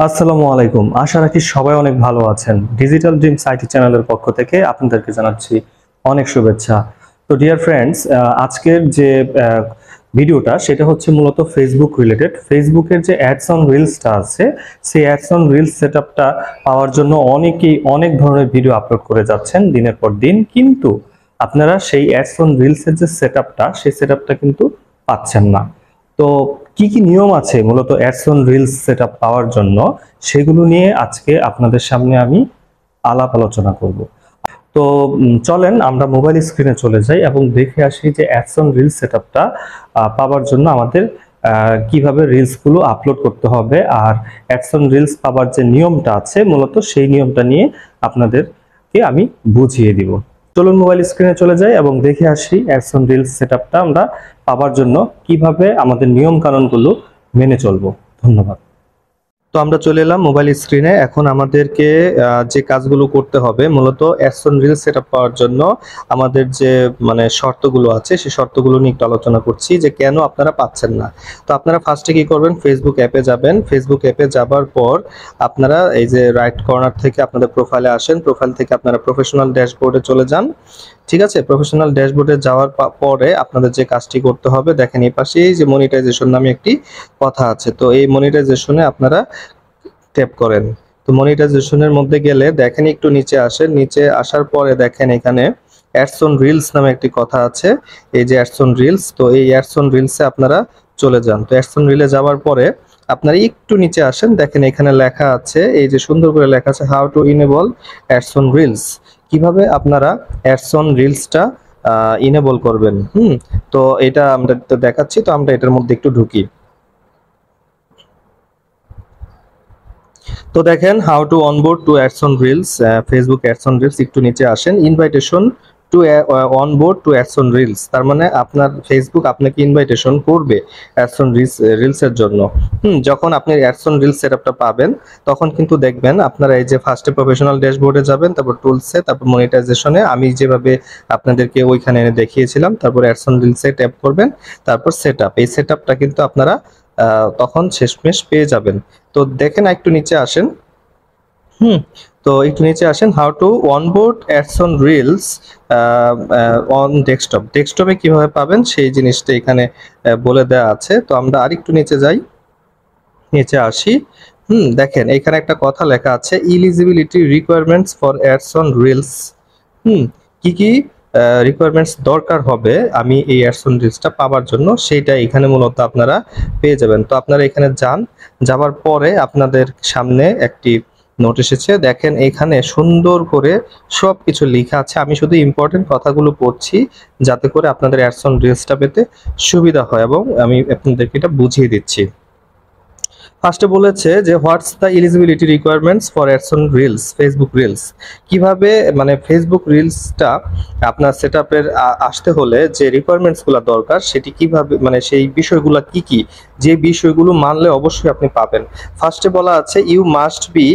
আসসালামু আলাইকুম। আশা রাখি সবাই অনেক ভালো আছেন। ডিজিটাল ড্রিমস আইটি চ্যানেলের পক্ষ থেকে আপনাদেরকে জানাচ্ছি অনেক শুভেচ্ছা। তো ডিয়ার ফ্রেন্ডস, আজকের যে ভিডিওটা সেটা হচ্ছে মূলত ফেসবুক রিলেটেড। ফেসবুকের যে অ্যাডস অন রিলসটা আছে, সেই অ্যাডস অন রিলস সেটআপটা পাওয়ার জন্য অনেকেই অনেক ধরনের ভিডিও আপলোড করে যাচ্ছেন দিনের পর দিন, কিন্তু আপনারা সেই অ্যাডস অন রিলসের যে সেটআপটা, সেই সেটআপটা কিন্তু পাচ্ছেন না। তো কি কি নিয়ম আছে মূলত অ্যাডস অন রিলস সেটআপ পাওয়ার জন্য, সেগুলো নিয়ে আজকে আপনাদের সামনে আমি আলাপ আলোচনা করব। তো চলেন আমরা মোবাইল স্ক্রিনে চলে যাই এবং দেখে আসি যে অ্যাডস অন রিলস সেটআপটা পাওয়ার জন্য আমাদের কিভাবে রিলস গুলো আপলোড করতে হবে, আর অ্যাডস অন রিলস পাওয়ার যে নিয়মটা আছে মূলত সেই নিয়মটা নিয়ে আপনাদেরকে আমি বুঝিয়ে দিব। চলুন মোবাইল স্ক্রিনে চলে যাই এবং দেখে আসি অ্যাডস অন রিলস সেটআপটা আমরা পাওয়ার জন্য কিভাবে আমাদের নিয়ম কানুনগুলো মেনে চলবো। ধন্যবাদ। তো আমরা চলে এলাম মোবাইল স্ক্রিনে। এখন আমাদেরকে যে কাজগুলো করতে হবে মূলত অ্যাডস অন রিলস সেটআপ পাওয়ার জন্য আমাদের যে শর্তগুলো আছে, সেই শর্তগুলো নিয়ে একটু আলোচনা করছি যে কেন আপনারা পাচ্ছেন না। তো আপনারা ফার্স্টে কি করবেন, ফেসবুক অ্যাপে যাবেন। ফেসবুক অ্যাপে যাবার পর আপনারা এই যে রাইট কর্নার থেকে আপনাদের প্রোফাইলে আসেন, প্রোফাইল থেকে আপনারা প্রফেশনাল ড্যাশবোর্ডে চলে যান। ঠিক আছে, প্রফেশনাল ড্যাশবোর্ডে যাওয়ার পরে আপনাদের যে কাজটি করতে হবে, দেখেন এই পাশেই যে মনিটাইজেশন নামে একটি কথা আছে। তো এই মনিটাইজেশনে আপনারা ট্যাপ করেন। তো মনিটাইজেশনের মধ্যে গেলে দেখেন একটু নিচে আসেন, নিচে আসার পরে দেখেন এখানে অ্যাডস অন রিলস নামে একটি কথা আছে। এই যে অ্যাডস অন রিলস, তো এই অ্যাডস অন রিলসে আপনারা চলে যান। তো অ্যাডস অন রিলে যাওয়ার পরে আপনারা একটু নিচে আসেন, দেখেন এখানে লেখা আছে, এই যে সুন্দর করে লেখা আছে how to enable ads on reels. কিভাবে আপনারা অ্যাডস অন রিলসটা ইনেবল করবেন। তো এটা আমরা তো দেখাচ্ছি। তো আমরা এটার মধ্যে একটু ঢুকি। তো দেখেন how to onboard to ads on reels, Facebook ads on reels, একটু নিচে আসেন, invitation to onboard to ads on reels. তার মানে আপনার ফেসবুক আপনাকে ইনভাইটেশন করবে অ্যাডস অন রিলসের জন্য। যখন আপনি অ্যাডস অন রিলস সেটআপটা পাবেন তখন কিন্তু দেখবেন আপনারা এই যে ফার্স্টে প্রফেশনাল ড্যাশবোর্ডে যাবেন, তারপর টুলসে, তারপর মনিটাইজেশনে, আমি যেভাবে আপনাদেরকে ওইখানে এনে দেখিয়েছিলাম, তারপর অ্যাডস অন রিলসে ট্যাপ করবেন, তারপর সেটআপ। এই সেটআপটা কিন্তু আপনারা তখন শেষমেশ পেয়ে যাবেন। তো দেখেন একটু নিচে আসেন। তো একটু নিচে আসেন, how to onboard ads on reels on desktop. ডেস্কটপে কিভাবে পাবেন সেই জিনিসটা এখানে বলে দেওয়া আছে। তো আমরা আরেকটু নিচে যাই, নিচে আসি। দেখেন এখানে একটা কথা লেখা আছে, eligibility requirements for ads on reels. কি কি রিকোয়ারমেন্টস দরকার হবে আমি এই অ্যাডস অন রিলসটা পাওয়ার জন্য, সেইটা এখানে মূলত আপনারা পেয়ে যাবেন। তো আপনারা এখানে যান, যাওয়ার পরে আপনাদের সামনে একটি নোট এসেছে। দেখেন এখানে সুন্দর করে সবকিছু লেখা আছে। আমি শুধু ইম্পর্টেন্ট কথাগুলো পড়ছি যাতে করে আপনাদের অ্যাডস অন রিলসটা পেতে সুবিধা হয়, এবং আমি আপনাদেরকে এটা বুঝিয়ে দিচ্ছি। ফার্স্টে বলেছে যে what's the eligibility requirements for ads on reels, Facebook reels. কিভাবে ফেসবুক রিলসটা আপনার সেটআপের আসতে হলে যে রিকোয়ারমেন্টসগুলো দরকার সেটি কিভাবে, সেই বিষয়গুলো কি কি, যে বিষয়গুলো মানলে অবশ্যই আপনি পাবেন। ফার্স্টে বলা আছে you must be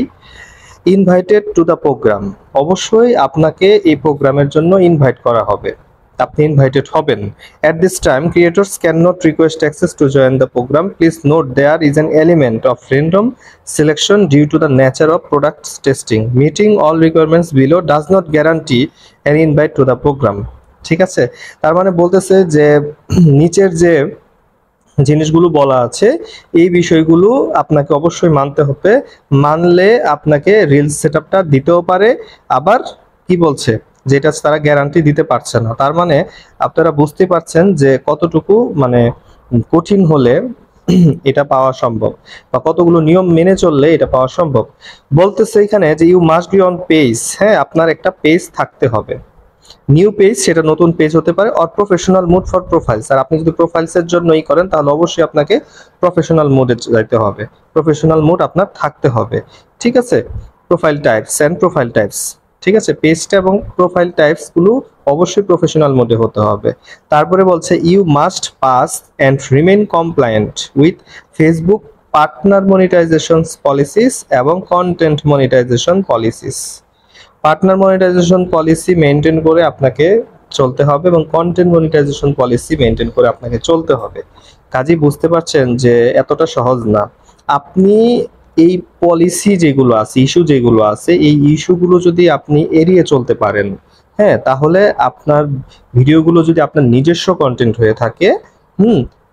invited to the program. অবশ্যই আপনাকে এই প্রোগ্রামের জন্য ইনভাইট করা হবে, আপনি ইনভাইটেড হবেন। At this time, creators cannot request access to join the program. Please note there is an element of random selection due to the nature of product testing. Meeting all requirements below does not guarantee an invite to the program. ঠিক আছে, তার মানে বলতেছে যে নিচের যে জিনিসগুলো বলা আছে এই বিষয়গুলো আপনাকে অবশ্যই মানতে হবে। মানলে আপনাকে রিলস সেটআপটা দিতেও পারে, আবার কি বলছে যেটা তারা গ্যারান্টি দিতে পারছে না। তার মানে আপনারা বুঝতে পারছেন যে কতটুকু কঠিন হলে এটা পাওয়া সম্ভব, বা কতগুলো নিয়ম মেনে চললে এটা পাওয়া সম্ভব। বলতেছে এখানে যে you must be on page. হ্যাঁ, আপনার একটা পেজ থাকতে হবে, নিউ পেজ, সেটা নতুন পেজ হতে পারে, or professional mode for profiles. আর আপনি যদি প্রোফাইলসের জন্যই করেন তাহলে অবশ্যই আপনাকে প্রফেশনাল মোডে যাইতে হবে, প্রফেশনাল মোড আপনার থাকতে হবে। ঠিক আছে, profile types and profile types, ঠিক আছে, পেজটা এবং প্রোফাইল টাইপস গুলো অবশ্যই প্রফেশনাল মোডে হতে হবে। তারপরে বলছে you must pass and remain compliant with Facebook partner monetization policies এবং content monetization policies. Partner monetization policy maintain করে আপনাকে চলতে হবে এবং কন্টেন্ট মনিটাইজেশন পলিসি মেনটেন করে আপনাকে চলতে হবে। কাজেই বুঝতে পারছেন যে এতটা সহজ না। আপনি এই পলিসি যেগুলো আছে, ইস্যু যেগুলো আছে, এই ইস্যুগুলো যদি আপনি এড়িয়ে চলতে পারেন, হ্যাঁ, তাহলে আপনার ভিডিওগুলো যদি আপনার নিজস্ব কন্টেন্ট হয়ে থাকে,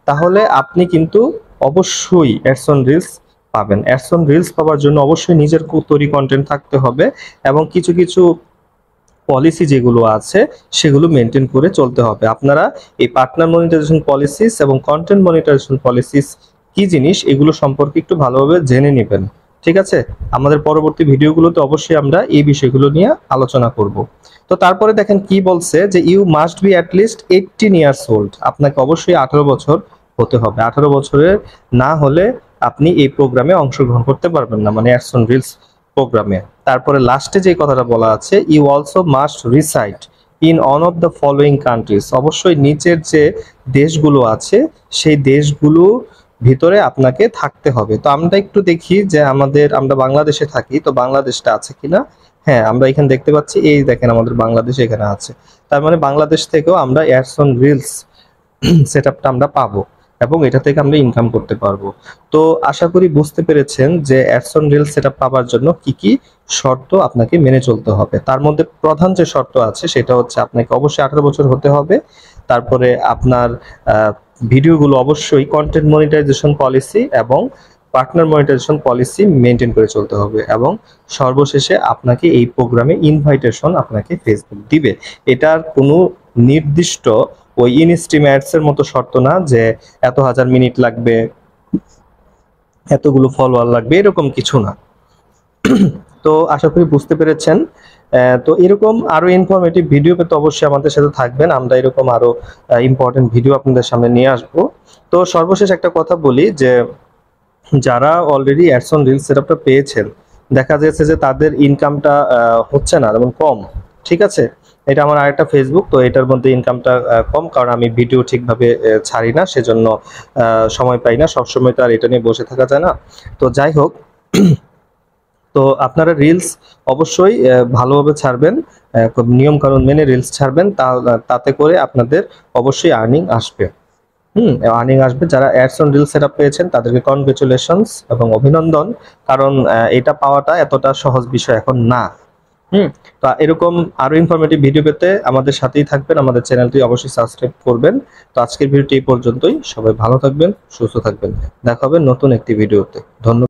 তাহলে আপনি কিন্তু অবশ্যই অ্যাডস অন রিলস পাবেন। অ্যাডস অন রিলস পাওয়ার জন্য অবশ্যই নিজের তৈরি কন্টেন্ট থাকতে হবে এবং কিছু কিছু পলিসি যেগুলো আছে সেগুলো মেনটেন করে চলতে হবে। আপনারা এই পার্টনার মনিটাইজেশন পলিসিস এবং কন্টেন্ট মনিটাইজেশন পলিসিস কি জিনিস এগুলো সম্পর্কে একটু ভালোভাবে জেনে নেবেন, ঠিক আছে? আমাদের পরবর্তী ভিডিওগুলোতে অবশ্যই আমরা এই বিষয়গুলো নিয়ে আলোচনা করব। তো তারপরে দেখেন কি বলছে যে you must be at least 18 years old. আপনাকে অবশ্যই 18 বছর হতে হবে। 18 বছরের না হলে আপনি এই প্রোগ্রামে অংশগ্রহণ করতে পারবেন না, মানে অ্যাডস অন রিলস প্রোগ্রামে। তারপরে লাস্টে যে কথাটা বলা আছে, you also must reside in one of the following countries. অবশ্যই নিচের যে দেশগুলো আছে সেই দেশগুলো ভিতরে আপনাকে থাকতে হবে। তো আমরা একটু দেখি যে আমরা বাংলাদেশে থাকি, তো বাংলাদেশটা আছে কিনা। হ্যাঁ, আমরা এখানে দেখতে পাচ্ছি, এই দেখেন আমাদের বাংলাদেশ এখানে আছে। তার মানে বাংলাদেশ থেকেও আমরা অ্যাডস অন রিলস সেটআপটা আমরা পাবো এবং এটা থেকে আমরা ইনকাম করতে পারবো। তো আশা করি বুঝতে পেরেছেন যে অ্যাডস অন রিলস সেটআপ পাওয়ার জন্য কি কি শর্ত আপনাকে মেনে চলতে হবে। তার মধ্যে প্রধান যে শর্ত আছে সেটা হচ্ছে আপনাকে অবশ্যই 18 বছর হতে হবে। তারপরে আপনার ভিডিওগুলো অবশ্যই কন্টেন্ট মনিটাইজেশন পলিসি এবং পার্টনার মনিটাইজেশন পলিসি মেনটেন করে চলতে হবে এবং সর্বশেষে আপনাকে এই প্রোগ্রামে ইনভাইটেশন আপনাকে ফেসবুক দিবে। এটার কোনো নির্দিষ্ট ওই ইনস্ট্রিম অ্যাডস এর মতো শর্ত না যে এত হাজার মিনিট লাগবে, এতগুলো ফলোয়ার লাগবে, এরকম কিছু না। তো আশা করি বুঝতে পেরেছেন। তো এরকম আরো ইনফরমেটিভ ভিডিও পেতে অবশ্যই আমাদের সাথে থাকবেন। আমরা এরকম আরো ইম্পর্টেন্ট ভিডিও আপনাদের সামনে নিয়ে আসবো। তো সর্বশেষ একটা কথা বলি যে যারা অলরেডি অ্যাডস অন রিলস সেটআপটা পেয়েছেন, দেখা যাচ্ছে যে তাদের ইনকামটা হচ্ছে না, যেমন কম, ঠিক আছে? এটা আমার আরেকটা ফেসবুক, তো এটার মধ্যে ইনকামটা কম, কারণ আমি ভিডিও ঠিকভাবে ছাড়ি না, সেজন্য সময় পাই না। সবসময় তো আর এটা নিয়ে বসে থাকা যায় না। তো যাই হোক, তো আপনারা রিলস অবশ্যই ভালোভাবে ছাড়বেন, নিয়ম কানুন মেনে রিলস ছাড়বেন, তাতে করে আপনাদের অবশ্যই আর্নিং আসবে। আর্নিং আসবে। যারা অ্যাডস অন রিলস সেটআপ পেয়েছেন তাদেরকে কনগ্রেচুলেশনস এবং অভিনন্দন, কারণ এটা পাওয়াটা এতটা সহজ বিষয় এখন না। তো এরকম আরো ইনফরমেটিভ ভিডিও পেতে আমাদের সাথেই থাকবেন, আমাদের চ্যানেলটি অবশ্যই সাবস্ক্রাইব করবেন। তো আজকের ভিডিওটি এই পর্যন্তই। সবাই ভালো থাকবেন, সুস্থ থাকবেন। দেখা হবে নতুন একটি ভিডিওতে। ধন্যবাদ।